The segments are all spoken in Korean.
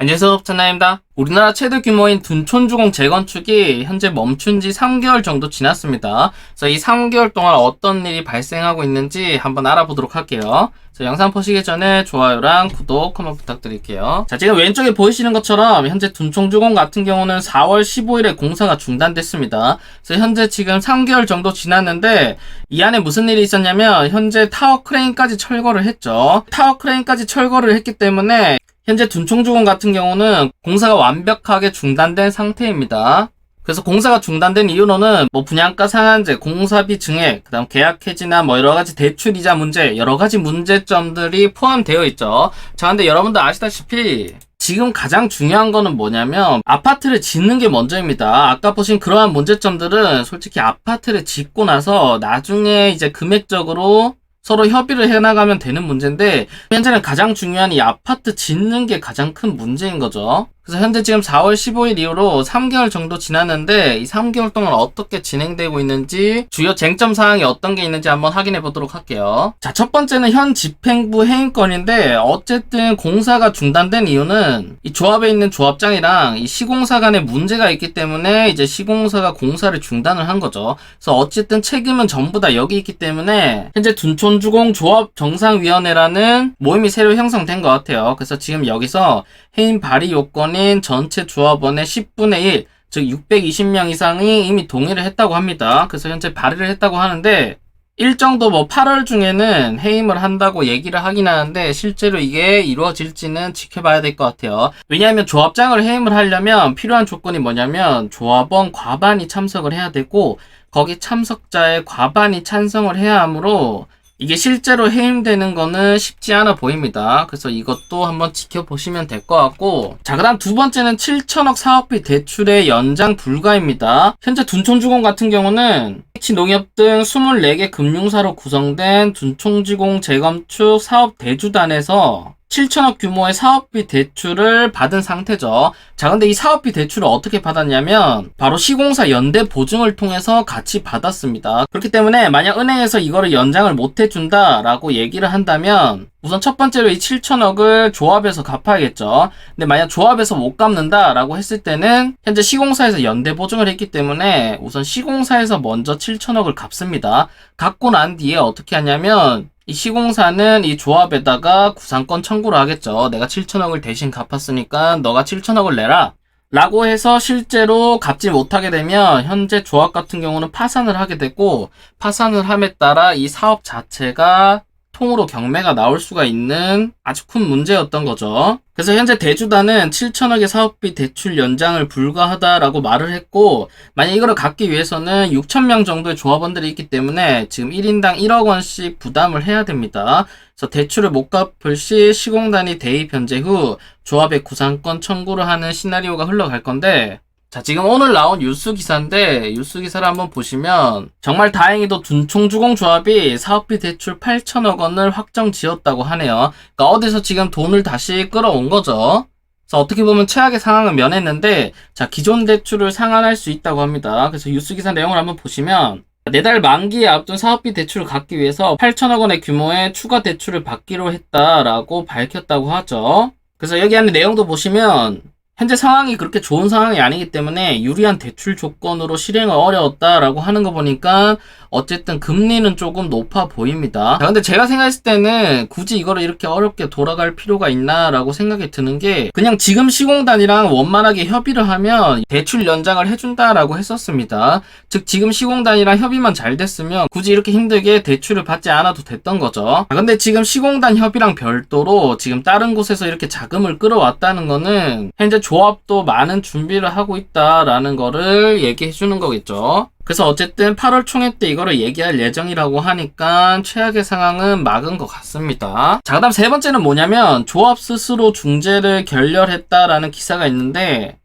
안녕하세요, 찬나입니다. 우리나라 최대 규모인 둔촌주공 재건축이 현재 멈춘 지 3개월 정도 지났습니다. 그래서 이 3개월 동안 어떤 일이 발생하고 있는지 한번 알아보도록 할게요. 영상 보시기 전에 좋아요랑 구독 한번 부탁드릴게요. 자, 지금 왼쪽에 보이시는 것처럼 현재 둔촌주공 같은 경우는 4월 15일에 공사가 중단됐습니다. 그래서 현재 지금 3개월 정도 지났는데 이 안에 무슨 일이 있었냐면 현재 타워 크레인까지 철거를 했죠. 타워 크레인까지 철거를 했기 때문에 현재 둔촌주공 같은 경우는 공사가 완벽하게 중단된 상태입니다. 그래서 공사가 중단된 이유로는 분양가 상한제, 공사비 증액, 그다음 계약 해지나 여러가지 대출이자 문제, 여러가지 문제점들이 포함되어 있죠. 자, 근데 여러분들 아시다시피 지금 가장 중요한 거는 뭐냐면 아파트를 짓는 게 먼저입니다. 아까 보신 그러한 문제점들은 솔직히 아파트를 짓고 나서 나중에 이제 금액적으로 서로 협의를 해나가면 되는 문제인데 현재는 가장 중요한 이 아파트 짓는 게 가장 큰 문제인 거죠. 그래서 현재 지금 4월 15일 이후로 3개월 정도 지났는데 이 3개월 동안 어떻게 진행되고 있는지 주요 쟁점 사항이 어떤 게 있는지 한번 확인해 보도록 할게요. 자, 첫 번째는 현 집행부 해임권인데 어쨌든 공사가 중단된 이유는 이 조합에 있는 조합장이랑 이 시공사 간에 문제가 있기 때문에 이제 시공사가 공사를 중단을 한 거죠. 그래서 어쨌든 책임은 전부 다 여기 있기 때문에 현재 둔촌주공 조합정상위원회라는 모임이 새로 형성된 것 같아요. 그래서 지금 여기서 해임 발의 요건인 전체 조합원의 10분의 1, 즉 620명 이상이 이미 동의를 했다고 합니다. 그래서 현재 발의를 했다고 하는데 일정도 8월 중에는 해임을 한다고 얘기를 하긴 하는데 실제로 이게 이루어질지는 지켜봐야 될 것 같아요. 왜냐하면 조합장을 해임을 하려면 필요한 조건이 뭐냐면 조합원 과반이 참석을 해야 되고 거기 참석자의 과반이 찬성을 해야 하므로 이게 실제로 해임되는 거는 쉽지 않아 보입니다. 그래서 이것도 한번 지켜보시면 될 것 같고, 자, 그 다음 두 번째는 7천억 사업비 대출의 연장 불가입니다. 현재 둔촌주공 같은 경우는 농협 등 24개 금융사로 구성된 둔촌주공 재건축 사업 대주단에서 7천억 규모의 사업비 대출을 받은 상태죠. 자, 근데 이 사업비 대출을 어떻게 받았냐면 바로 시공사 연대 보증을 통해서 같이 받았습니다. 그렇기 때문에 만약 은행에서 이거를 연장을 못 해준다 라고 얘기를 한다면 우선 첫 번째로 이 7천억을 조합에서 갚아야겠죠. 근데 만약 조합에서 못 갚는다 라고 했을 때는 현재 시공사에서 연대 보증을 했기 때문에 우선 시공사에서 먼저 7천억을 갚습니다. 갚고 난 뒤에 어떻게 하냐면 이 시공사는 이 조합에다가 구상권 청구를 하겠죠. 내가 7천억을 대신 갚았으니까 너가 7천억을 내라 라고 해서 실제로 갚지 못하게 되면 현재 조합 같은 경우는 파산을 하게 되고 파산을 함에 따라 이 사업 자체가 통으로 경매가 나올 수가 있는 아주 큰 문제였던 거죠. 그래서 현재 대주단은 7천억의 사업비 대출 연장을 불가하다라고 말을 했고 만약 이거를 갚기 위해서는 6,000명 정도의 조합원들이 있기 때문에 지금 1인당 1억 원씩 부담을 해야 됩니다. 그래서 대출을 못 갚을 시 시공단이 대입 변제 후 조합의 구상권 청구를 하는 시나리오가 흘러갈 건데 자, 지금 오늘 나온 뉴스 기사인데 뉴스 기사를 한번 보시면 정말 다행히도 둔촌주공 조합이 사업비 대출 8천억 원을 확정 지었다고 하네요. 그러니까 어디서 지금 돈을 다시 끌어온 거죠. 그래서 어떻게 보면 최악의 상황을 면했는데 자, 기존 대출을 상환할 수 있다고 합니다. 그래서 뉴스 기사 내용을 한번 보시면 4달 만기에 앞둔 사업비 대출을 갚기 위해서 8천억 원의 규모의 추가 대출을 받기로 했다라고 밝혔다고 하죠. 그래서 여기 안에 내용도 보시면 현재 상황이 그렇게 좋은 상황이 아니기 때문에 유리한 대출 조건으로 실행을 어려웠다라고 하는 거 보니까 어쨌든 금리는 조금 높아 보입니다. 자, 근데 제가 생각했을 때는 굳이 이거를 이렇게 어렵게 돌아갈 필요가 있나 라고 생각이 드는 게 그냥 지금 시공단이랑 원만하게 협의를 하면 대출 연장을 해준다라고 했었습니다. 즉 지금 시공단이랑 협의만 잘 됐으면 굳이 이렇게 힘들게 대출을 받지 않아도 됐던 거죠. 자, 근데 지금 시공단 협의랑 별도로 지금 다른 곳에서 이렇게 자금을 끌어왔다는 거는 현재 조합도 많은 준비를 하고 있다라는 거를 얘기해 주는 거겠죠. 그래서 어쨌든 8월 총회 때 이거를 얘기할 예정이라고 하니까 최악의 상황은 막은 것 같습니다. 자, 그 다음 세 번째는 뭐냐면 조합 스스로 중재를 결렬했다라는 기사가 있는데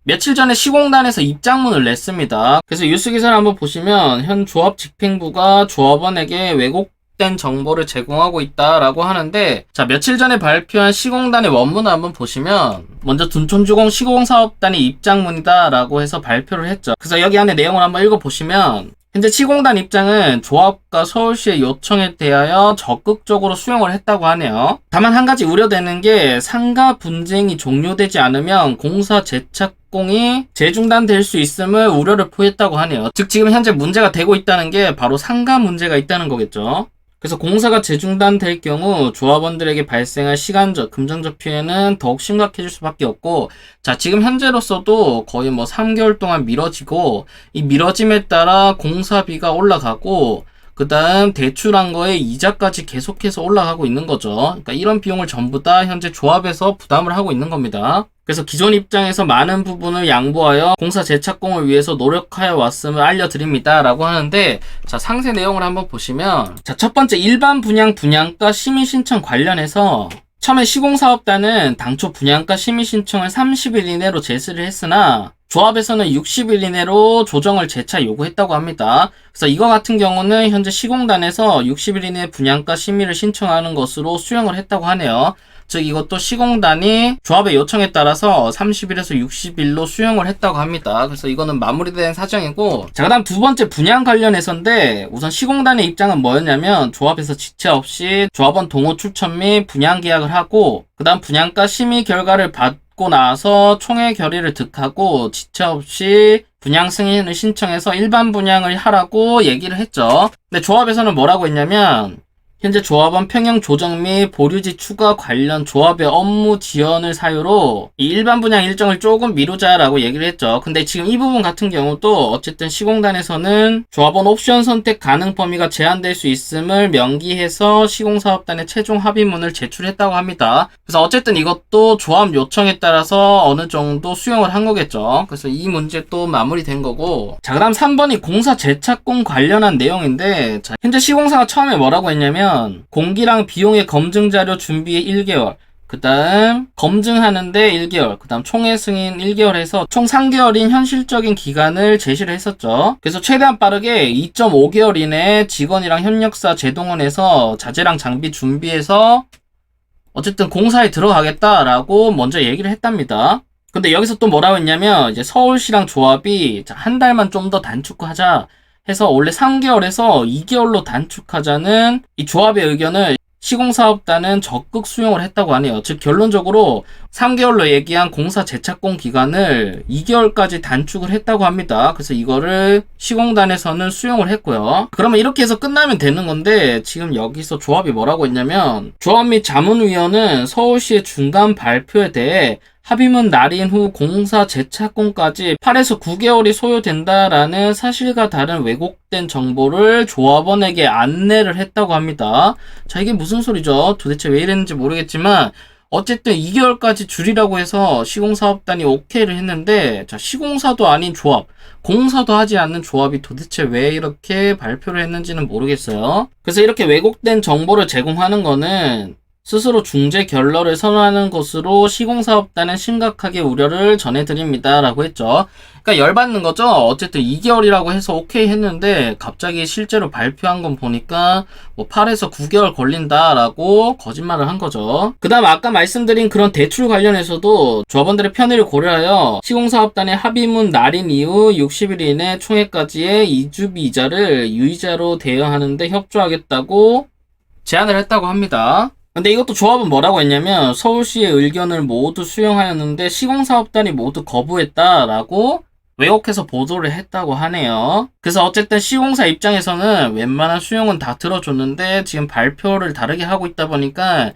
며칠 전에 시공단에서 입장문을 냈습니다. 그래서 뉴스 기사를 한번 보시면 현 조합 집행부가 조합원에게 왜곡된 정보를 제공하고 있다라고 하는데 자, 며칠 전에 발표한 시공단의 원문을 한번 보시면 먼저 둔촌주공 시공사업단의 입장문이다 라고 해서 발표를 했죠. 그래서 여기 안에 내용을 한번 읽어보시면 현재 시공단 입장은 조합과 서울시의 요청에 대하여 적극적으로 수용을 했다고 하네요. 다만 한 가지 우려되는 게 상가 분쟁이 종료되지 않으면 공사 재착공이 재중단될 수 있음을 우려를 표했다고 하네요. 즉 지금 현재 문제가 되고 있다는 게 바로 상가 문제가 있다는 거겠죠. 그래서 공사가 재중단될 경우 조합원들에게 발생할 시간적, 금전적 피해는 더욱 심각해질 수밖에 없고, 자, 지금 현재로서도 거의 3개월 동안 미뤄지고, 이 미뤄짐에 따라 공사비가 올라가고, 그 다음 대출한 거에 이자까지 계속해서 올라가고 있는 거죠. 그러니까 이런 비용을 전부 다 현재 조합에서 부담을 하고 있는 겁니다. 그래서 기존 입장에서 많은 부분을 양보하여 공사 재착공을 위해서 노력하여 왔음을 알려드립니다 라고 하는데, 자, 상세 내용을 한번 보시면, 자, 첫 번째 일반 분양 분양가 심의 신청 관련해서 처음에 시공사업단은 당초 분양가 심의 신청을 30일 이내로 제시를 했으나 조합에서는 60일 이내로 조정을 재차 요구했다고 합니다. 그래서 이거 같은 경우는 현재 시공단에서 60일 이내 분양가 심의를 신청하는 것으로 수용을 했다고 하네요. 즉 이것도 시공단이 조합의 요청에 따라서 30일에서 60일로 수용을 했다고 합니다. 그래서 이거는 마무리된 사정이고, 자, 그 다음 두 번째 분양 관련해서인데, 우선 시공단의 입장은 뭐였냐면 조합에서 지체 없이 조합원 동호 출천 및 분양 계약을 하고, 그 다음 분양가 심의 결과를 받고 나서 총회 결의를 득하고 지체 없이 분양 승인을 신청해서 일반 분양을 하라고 얘기를 했죠. 근데 조합에서는 뭐라고 했냐면, 현재 조합원 평형 조정 및 보류지 추가 관련 조합의 업무 지연을 사유로 이 일반 분양 일정을 조금 미루자라고 얘기를 했죠. 근데 지금 이 부분 같은 경우도 어쨌든 시공단에서는 조합원 옵션 선택 가능 범위가 제한될 수 있음을 명기해서 시공사업단의 최종 합의문을 제출했다고 합니다. 그래서 어쨌든 이것도 조합 요청에 따라서 어느 정도 수용을 한 거겠죠. 그래서 이 문제 또 마무리된 거고, 자, 그 다음 3번이 공사 재착공 관련한 내용인데, 자, 현재 시공사가 처음에 뭐라고 했냐면 공기랑 비용의 검증 자료 준비에 1개월, 그 다음 검증하는데 1개월, 그 다음 총회 승인 1개월 해서 총 3개월인 현실적인 기간을 제시를 했었죠. 그래서 최대한 빠르게 2.5개월 이내에 직원이랑 협력사 재동원해서 자재랑 장비 준비해서 어쨌든 공사에 들어가겠다라고 먼저 얘기를 했답니다. 근데 여기서 또 뭐라고 했냐면 이제 서울시랑 조합이 한 달만 좀 더 단축하자 해서 원래 3개월에서 2개월로 단축하자는 이 조합의 의견을 시공사업단은 적극 수용을 했다고 하네요. 즉 결론적으로 3개월로 얘기한 공사 재착공 기간을 2개월까지 단축을 했다고 합니다. 그래서 이거를 시공단에서는 수용을 했고요. 그러면 이렇게 해서 끝나면 되는 건데, 지금 여기서 조합이 뭐라고 했냐면, 조합 및 자문위원은 서울시의 중간 발표에 대해 합의문 날인 후 공사 재착공까지 8에서 9개월이 소요된다라는 사실과 다른 왜곡된 정보를 조합원에게 안내를 했다고 합니다. 자, 이게 무슨 소리죠? 도대체 왜 이랬는지 모르겠지만 어쨌든 2개월까지 줄이라고 해서 시공사업단이 오케이를 했는데, 자, 시공사도 아닌 조합, 공사도 하지 않는 조합이 도대체 왜 이렇게 발표를 했는지는 모르겠어요. 그래서 이렇게 왜곡된 정보를 제공하는 거는 스스로 중재 결러를 선언하는 것으로 시공사업단은 심각하게 우려를 전해드립니다 라고 했죠. 그러니까 열받는 거죠. 어쨌든 2개월이라고 해서 오케이 했는데 갑자기 실제로 발표한 건 보니까 8에서 9개월 걸린다라고 거짓말을 한 거죠. 그 다음 아까 말씀드린 그런 대출 관련해서도 조합원들의 편의를 고려하여 시공사업단의 합의문 날인 이후 60일 이내 총회까지의 이주비 이자를 유이자로 대여하는데 협조하겠다고 제안을 했다고 합니다. 근데 이것도 조합은 뭐라고 했냐면 서울시의 의견을 모두 수용하였는데 시공사업단이 모두 거부했다라고 왜곡해서 보도를 했다고 하네요. 그래서 어쨌든 시공사 입장에서는 웬만한 수용은 다 들어줬는데 지금 발표를 다르게 하고 있다 보니까,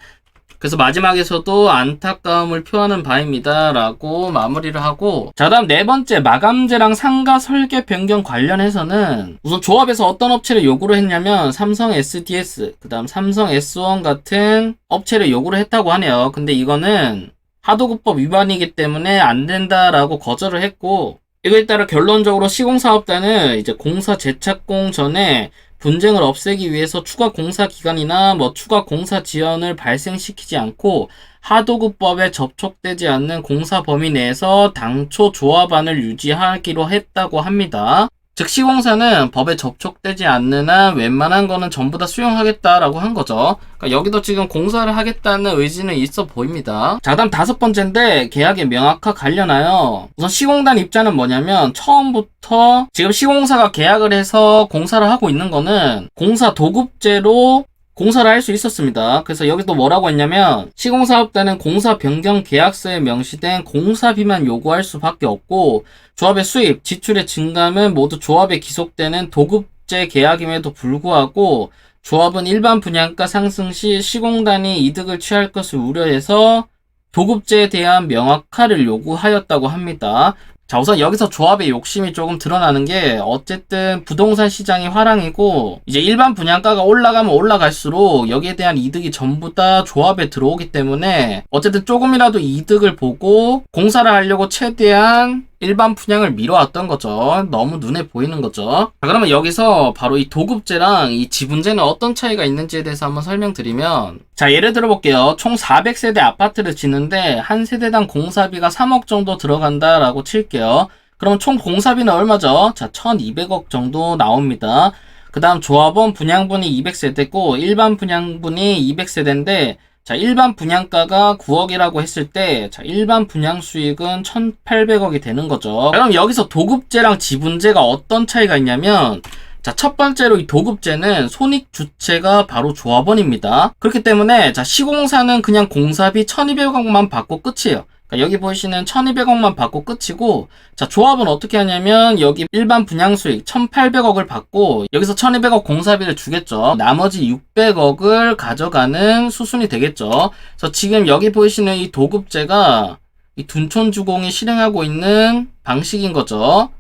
그래서 마지막에서도 안타까움을 표하는 바입니다 라고 마무리를 하고, 자, 다음 네 번째 마감재랑 상가 설계 변경 관련해서는 우선 조합에서 어떤 업체를 요구를 했냐면 삼성 SDS, 그 다음 삼성 S1 같은 업체를 요구를 했다고 하네요. 근데 이거는 하도급법 위반이기 때문에 안 된다라고 거절을 했고, 이거에 따라 결론적으로 시공사업단은 이제 공사 재착공 전에 분쟁을 없애기 위해서 추가 공사 기간이나 추가 공사 지연을 발생시키지 않고 하도급법에 접촉되지 않는 공사 범위 내에서 당초 조합안을 유지하기로 했다고 합니다. 즉 시공사는 법에 접촉되지 않는 한 웬만한 거는 전부 다 수용하겠다라고 한 거죠. 그러니까 여기도 지금 공사를 하겠다는 의지는 있어 보입니다. 자, 다음 5번째인데 계약의 명확화 관련하여 우선 시공단 입장은 뭐냐면 처음부터 지금 시공사가 계약을 해서 공사를 하고 있는 거는 공사 도급제로 공사를 할 수 있었습니다. 그래서 여기도 뭐라고 했냐면 시공사업단은 공사 변경 계약서에 명시된 공사비만 요구할 수밖에 없고 조합의 수입, 지출의 증감은 모두 조합에 기속되는 도급제 계약임에도 불구하고 조합은 일반 분양가 상승 시 시공단이 이득을 취할 것을 우려해서 도급제에 대한 명확화를 요구하였다고 합니다. 자, 우선 여기서 조합의 욕심이 조금 드러나는 게 어쨌든 부동산 시장이 화랑이고 이제 일반 분양가가 올라가면 올라갈수록 여기에 대한 이득이 전부 다 조합에 들어오기 때문에 어쨌든 조금이라도 이득을 보고 공사를 하려고 최대한 일반 분양을 미뤄왔던 거죠. 너무 눈에 보이는 거죠. 자, 그러면 여기서 바로 이 도급제랑 이 지분제는 어떤 차이가 있는지에 대해서 한번 설명드리면 자, 예를 들어 볼게요. 총 400세대 아파트를 짓는데 한 세대당 공사비가 3억 정도 들어간다라고 칠게요. 그럼 총 공사비는 얼마죠? 자, 1200억 정도 나옵니다. 그 다음 조합원 분양분이 200세대고 일반 분양분이 200세대인데 자, 일반 분양가가 9억이라고 했을 때, 자, 일반 분양 수익은 1,800억이 되는 거죠. 그럼 여기서 도급제랑 지분제가 어떤 차이가 있냐면, 자, 첫 번째로 이 도급제는 손익 주체가 바로 조합원입니다. 그렇기 때문에, 자, 시공사는 그냥 공사비 1,200억만 받고 끝이에요. 그러니까 여기 보시는 1,200억만 받고 끝이고, 자, 조합은 어떻게 하냐면 여기 일반 분양 수익 1,800억을 받고 여기서 1,200억 공사비를 주겠죠. 나머지 600억을 가져가는 수순이 되겠죠. 그래서 지금 여기 보이시는 이 도급제가 이 둔촌주공이 실행하고 있는 방식인 거죠.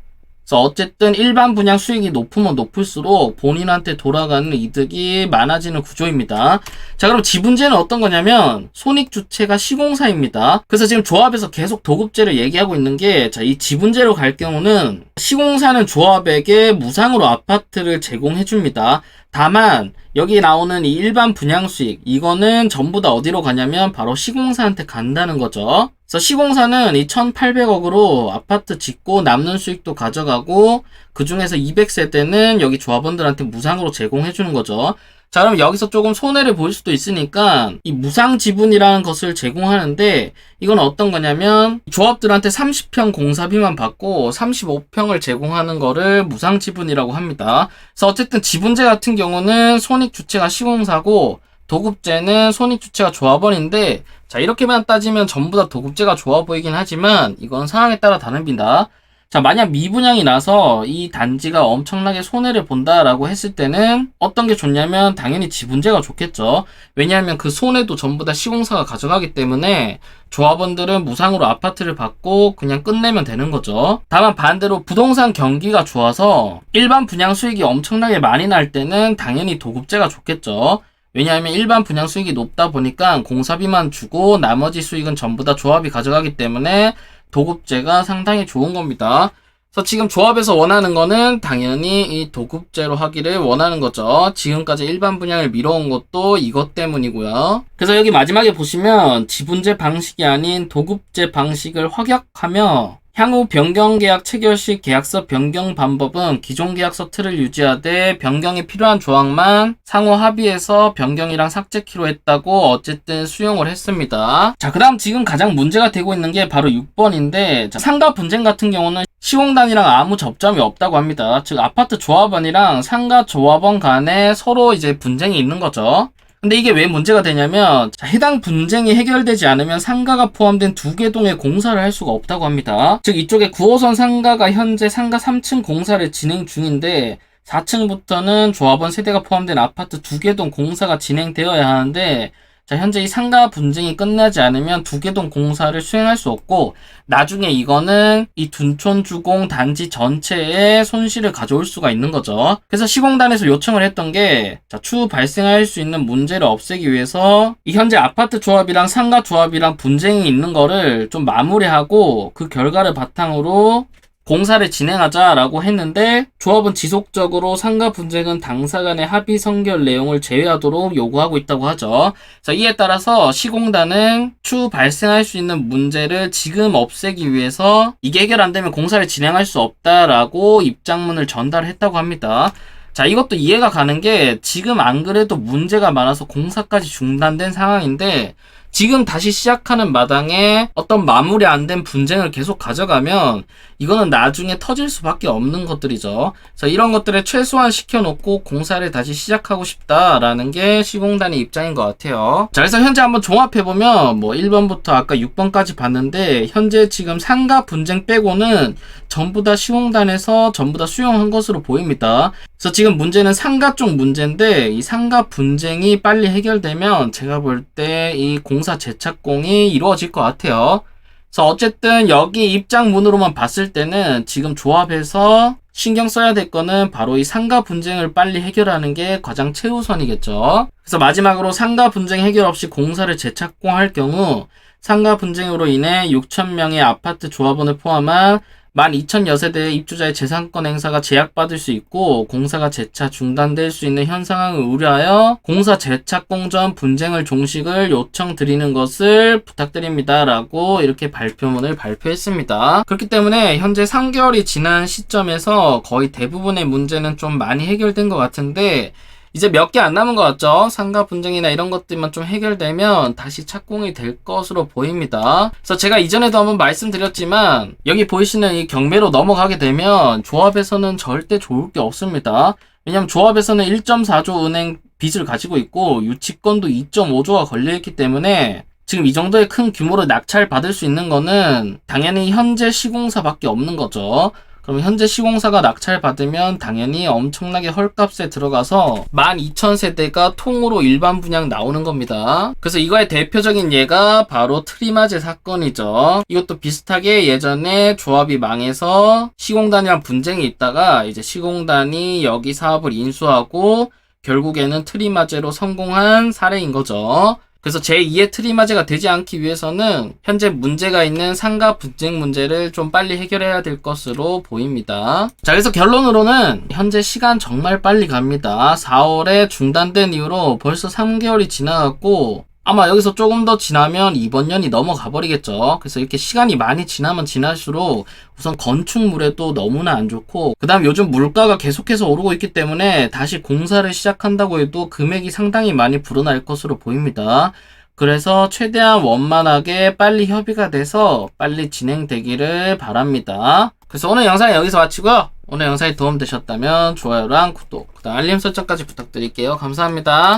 그래서 어쨌든 일반 분양 수익이 높으면 높을수록 본인한테 돌아가는 이득이 많아지는 구조입니다. 자, 그럼 지분제는 어떤 거냐면 손익 주체가 시공사입니다. 그래서 지금 조합에서 계속 도급제를 얘기하고 있는 게, 자, 이 지분제로 갈 경우는 시공사는 조합에게 무상으로 아파트를 제공해 줍니다. 다만 여기 나오는 이 일반 분양 수익, 이거는 전부 다 어디로 가냐면 바로 시공사한테 간다는 거죠. 그래서 시공사는 이 1,800억으로 아파트 짓고 남는 수익도 가져가고 그 중에서 200세대는 여기 조합원들한테 무상으로 제공해 주는 거죠. 자, 그럼 여기서 조금 손해를 볼 수도 있으니까 이 무상 지분이라는 것을 제공하는데 이건 어떤 거냐면 조합들한테 30평 공사비만 받고 35평을 제공하는 거를 무상 지분이라고 합니다. 그래서 어쨌든 지분제 같은 경우는 손익 주체가 시공사고 도급제는 손익 주체가 조합원인데, 자, 이렇게만 따지면 전부 다 도급제가 좋아 보이긴 하지만 이건 상황에 따라 다릅니다. 자, 만약 미분양이 나서 이 단지가 엄청나게 손해를 본다라고 했을 때는 어떤 게 좋냐면 당연히 지분제가 좋겠죠. 왜냐하면 그 손해도 전부 다 시공사가 가져가기 때문에 조합원들은 무상으로 아파트를 받고 그냥 끝내면 되는 거죠. 다만 반대로 부동산 경기가 좋아서 일반 분양 수익이 엄청나게 많이 날 때는 당연히 도급제가 좋겠죠. 왜냐하면 일반 분양 수익이 높다 보니까 공사비만 주고 나머지 수익은 전부 다 조합이 가져가기 때문에 도급제가 상당히 좋은 겁니다. 그래서 지금 조합에서 원하는 거는 당연히 이 도급제로 하기를 원하는 거죠. 지금까지 일반 분양을 미뤄온 것도 이것 때문이고요. 그래서 여기 마지막에 보시면 지분제 방식이 아닌 도급제 방식을 확약하며 향후 변경계약 체결 시 계약서 변경 방법은 기존 계약서 틀을 유지하되 변경이 필요한 조항만 상호 합의해서 변경이랑 삭제키로 했다고 어쨌든 수용을 했습니다. 자, 그 다음 지금 가장 문제가 되고 있는 게 바로 6번인데 상가 분쟁 같은 경우는 시공단이랑 아무 접점이 없다고 합니다. 즉 아파트 조합원이랑 상가 조합원 간에 서로 이제 분쟁이 있는 거죠. 근데 이게 왜 문제가 되냐면 해당 분쟁이 해결되지 않으면 상가가 포함된 두 개 동의 공사를 할 수가 없다고 합니다. 즉 이쪽에 9호선 상가가 현재 상가 3층 공사를 진행 중인데 4층부터는 조합원 세대가 포함된 아파트 두 개 동 공사가 진행되어야 하는데 자, 현재 이 상가 분쟁이 끝나지 않으면 두 개 동 공사를 수행할 수 없고 나중에 이거는 이 둔촌주공 단지 전체에 손실을 가져올 수가 있는 거죠. 그래서 시공단에서 요청을 했던 게 자, 추후 발생할 수 있는 문제를 없애기 위해서 이 현재 아파트 조합이랑 상가 조합이랑 분쟁이 있는 거를 좀 마무리하고 그 결과를 바탕으로 공사를 진행하자라고 했는데 조합은 지속적으로 상가 분쟁은 당사 간의 합의 성결 내용을 제외하도록 요구하고 있다고 하죠. 자, 이에 따라서 시공단은 추후 발생할 수 있는 문제를 지금 없애기 위해서 이게 해결 안 되면 공사를 진행할 수 없다라고 입장문을 전달했다고 합니다. 자, 이것도 이해가 가는 게 지금 안 그래도 문제가 많아서 공사까지 중단된 상황인데 지금 다시 시작하는 마당에 어떤 마무리 안 된 분쟁을 계속 가져가면 이거는 나중에 터질 수밖에 없는 것들이죠. 자, 이런 것들을 최소한 시켜놓고 공사를 다시 시작하고 싶다라는 게 시공단의 입장인 것 같아요. 자, 그래서 현재 한번 종합해보면 뭐 1번부터 아까 6번까지 봤는데 현재 지금 상가 분쟁 빼고는 전부 다 시공단에서 전부 다 수용한 것으로 보입니다. 그래서 지금 문제는 상가 쪽 문제인데 이 상가 분쟁이 빨리 해결되면 제가 볼 때 이 공사 재착공이 이루어질 것 같아요. 그래서 어쨌든 여기 입장문으로만 봤을 때는 지금 조합에서 신경 써야 될 거는 바로 이 상가 분쟁을 빨리 해결하는 게 가장 최우선이겠죠. 그래서 마지막으로 상가 분쟁 해결 없이 공사를 재착공할 경우 상가 분쟁으로 인해 6,000명의 아파트 조합원을 포함한 12,000여 세대의 입주자의 재산권 행사가 제약받을 수 있고 공사가 재차 중단될 수 있는 현 상황을 우려하여 공사 재착공 전 분쟁을 종식을 요청드리는 것을 부탁드립니다 라고 이렇게 발표문을 발표했습니다. 그렇기 때문에 현재 3개월이 지난 시점에서 거의 대부분의 문제는 좀 많이 해결된 것 같은데 이제 몇 개 안 남은 것 같죠? 상가 분쟁이나 이런 것들만 좀 해결되면 다시 착공이 될 것으로 보입니다. 그래서 제가 이전에도 한번 말씀드렸지만 여기 보이시는 이 경매로 넘어가게 되면 조합에서는 절대 좋을 게 없습니다. 왜냐면 조합에서는 1.4조 은행 빚을 가지고 있고 유치권도 2.5조가 걸려있기 때문에 지금 이 정도의 큰 규모로 낙찰 받을 수 있는 거는 당연히 현재 시공사밖에 없는 거죠. 그럼 현재 시공사가 낙찰 받으면 당연히 엄청나게 헐값에 들어가서 12,000세대가 통으로 일반 분양 나오는 겁니다. 그래서 이거의 대표적인 예가 바로 트리마제 사건이죠. 이것도 비슷하게 예전에 조합이 망해서 시공단이랑 분쟁이 있다가 이제 시공단이 여기 사업을 인수하고 결국에는 트리마제로 성공한 사례인 거죠. 그래서 제2의 트리마제가 되지 않기 위해서는 현재 문제가 있는 상가 분쟁 문제를 좀 빨리 해결해야 될 것으로 보입니다. 자, 그래서 결론으로는 현재 시간 정말 빨리 갑니다. 4월에 중단된 이후로 벌써 3개월이 지나갔고 아마 여기서 조금 더 지나면 이번 년이 넘어가 버리겠죠. 그래서 이렇게 시간이 많이 지나면 지날수록 우선 건축물에도 너무나 안 좋고 그 다음 요즘 물가가 계속해서 오르고 있기 때문에 다시 공사를 시작한다고 해도 금액이 상당히 많이 불어날 것으로 보입니다. 그래서 최대한 원만하게 빨리 협의가 돼서 빨리 진행되기를 바랍니다. 그래서 오늘 영상은 여기서 마치고요. 오늘 영상이 도움되셨다면 좋아요랑 구독, 그 다음 알림 설정까지 부탁드릴게요. 감사합니다.